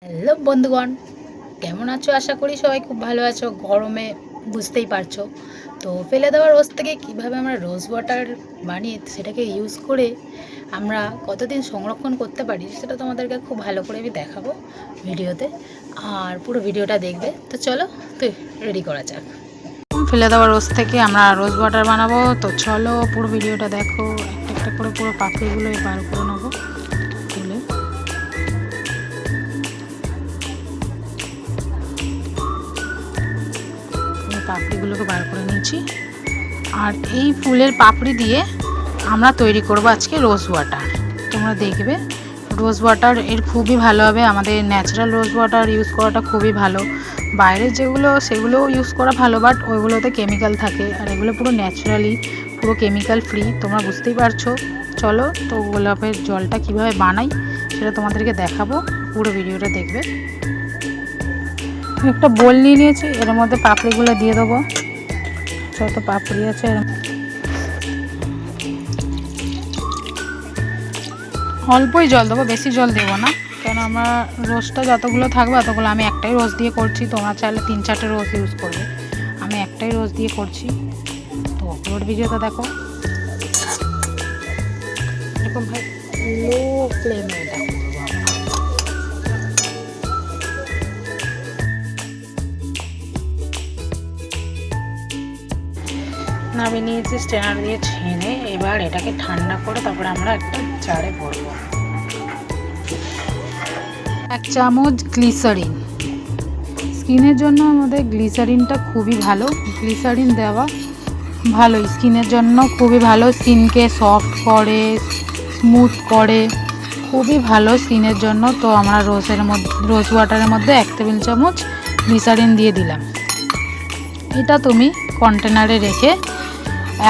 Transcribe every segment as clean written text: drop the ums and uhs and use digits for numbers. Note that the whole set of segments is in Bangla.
হ্যালো বন্ধুগণ, কেমন আছো? আশা করি সবাই খুব ভালো আছো। গরমে বুঝতেই পারছো। তো ফেলে দেওয়া রোজ থেকে কিভাবে আমরা রোজ ওয়াটার বানিয়ে সেটাকে ইউজ করে আমরা কতদিন সংরক্ষণ করতে পারি সেটা তোমাদেরকে খুব ভালো করে আমি দেখাবো ভিডিওতে। আর পুরো ভিডিওটা দেখবে। তো চলো, তো রেডি করা যাক। ফেলে দেওয়া রোজ থেকে আমরা রোজ ওয়াটার বানাবো। তো চলো পুরো ভিডিওটা দেখো। একটা একটা করে পুরো পাপড়িগুলো বার করে নেবো তুলে। পাপড়িগুলোকে বার করে নিয়েছি। আর এই ফুলের পাপড়ি দিয়ে আমরা তৈরি করব আজকে রোজ ওয়াটার। তোমরা দেখবে রোজ ওয়াটার এর খুবই ভালো হবে। আমাদের ন্যাচারাল রোজ ওয়াটার ইউজ করাটা খুবই ভালো। বাইরের যেগুলো সেগুলো ইউজ করা ভালো, বাট ওইগুলোতে কেমিক্যাল থাকে, আর এগুলো পুরো ন্যাচারালি, পুরো কেমিক্যাল ফ্রি। তোমরা বুঝতেই পারছো। চলো, তো গোলাপের জলটা কিভাবে বানাই সেটা তোমাদেরকে দেখাবো। পুরো ভিডিওটা দেখবে। একটা বোল নিয়ে নিয়েছি, এর মধ্যে পাপড়িগুলো দিয়ে দেবো। যত পাপড়ি আছে অল্পই জল দেবো, বেশি জল দেবো না, কেন আমার রোজটা যতগুলো থাকবে অতগুলো। আমি একটাই রোজ দিয়ে করছি, তোমরা চাইলে 3-4টে রোজ ইউজ করবে। আমি একটাই রোজ দিয়ে করছি। তো পুরো ভিডিওটা দেখো। এরকম ভাই লো ফ্লেমে এটা নামিয়ে নিয়েছি স্ট্রেনার দিয়ে ছেনে। এবার এটাকে ঠান্ডা করে তারপরে আমরা একটা জারে ভরবো। 1 চামচ গ্লিসারিন। স্কিনের জন্য আমাদের গ্লিসারিনটা খুবই ভালো। গ্লিসারিন দেওয়া ভালো, স্কিনের জন্য খুবই ভালো। স্কিনকে সফট করে, স্মুথ করে, খুবই ভালো স্কিনের জন্য। তো আমরা রোজ ওয়াটারের মধ্যে 1 টেবিল চামচ গ্লিসারিন দিয়ে দিলাম। এটা তুমি কন্টেনারে রেখে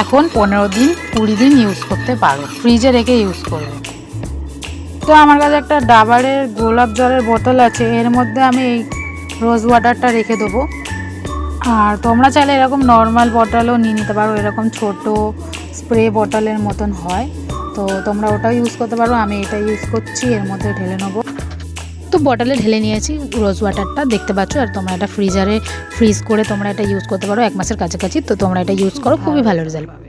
এখন 15 দিন 20 দিন ইউজ করতে পারো। ফ্রিজে রেখে ইউজ করবে। তো আমার কাছে একটা ডাবারের গোলাপ জলের বোতল আছে, এর মধ্যে আমি এই রোজ ওয়াটারটা রেখে দেবো। আর তোমরা চাইলে এরকম নর্মাল বটলও নিয়ে নিতে পারো, এরকম ছোট স্প্রে বটলের মতন হয়, তো তোমরা ওটাও ইউজ করতে পারো। আমি এটা ইউজ করছি, এর মধ্যে ঢেলে নেবো। তো বটলে ঢেলে নিয়েছি রোজ ওয়াটারটা, দেখতে পাচ্ছ। আর তোমরা এটা ফ্রিজ করে তোমরা এটা ইউজ করতে পারো 1 মাসের কাছাকাছি। তো তোমরা এটা ইউজ করো, খুবই ভালো রেজাল্ট পাবে।